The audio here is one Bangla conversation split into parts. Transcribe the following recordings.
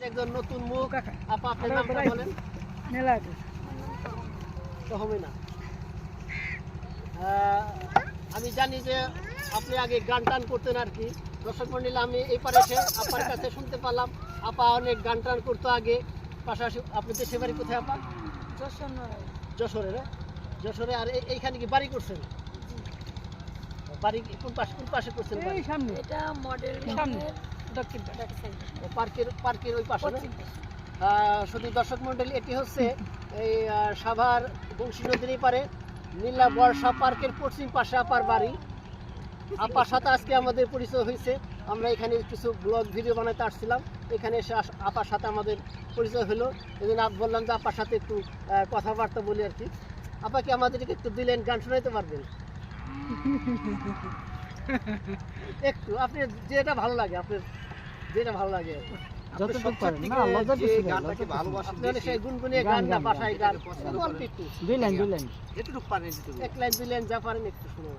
একজন নতুন মুখ। আপা আপনার নামটা বলেন। তহমিনা। আমি জানি যে আপনি আগে গান টান করতেন আর কি। দর্শক মন্ডলী, আমি এই পারে এসে আপার কাছে শুনতে পারলাম আপা অনেক গান টান করতো আগে। পাশাপাশি আপনি দেশের বাড়ি কোথায় আপা? যশোরে। যশোরে। আর এইখানে কি বাড়ি করছেন? বাড়ি কোন পাশে করছেন? পার্কের ওই পাশে। শুধু দর্শক মন্ডলী, এটি হচ্ছে এই সাভার বংশী নদীর পারে নীলা বর্ষা পার্কের পশ্চিম পাশে আপার বাড়ি। আপার সাথে আজকে আমাদের পরিচয় হয়েছে। আমরা এখানে কিছু ব্লগ ভিডিও বানাতে আসছিলাম, এখানে এসে আপার সাথে আমাদের পরিচয় হলো। এই জন্য বললাম যে আপার সাথে একটু কথাবার্তা বলি আর কি। আপা কি আমাদেরকে একটু দিলেন গান শোনাইতে পারবেন? একটু আপনি যেটা ভালো লাগে, আপনার যেটা ভালো লাগে গুনগুনিয়ে গান না বাসায় গান যেটুকু পারেন, এক লাইন দুই লাইন যা পারেন একটু শুনুন।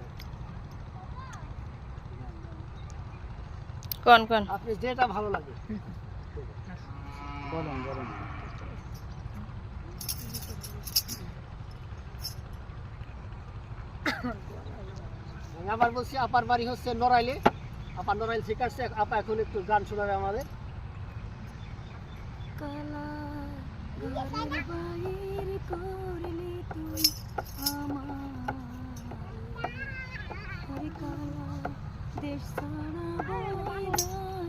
কোন কোন আপনি যেটা ভালো লাগে বলেন। আবার বলছি আপার বাড়ি হচ্ছে নড়াইলে। আপা নড়াইল থেকে আসছে। আপা এখন একটু গান শোনাবে আমাদের। দেশ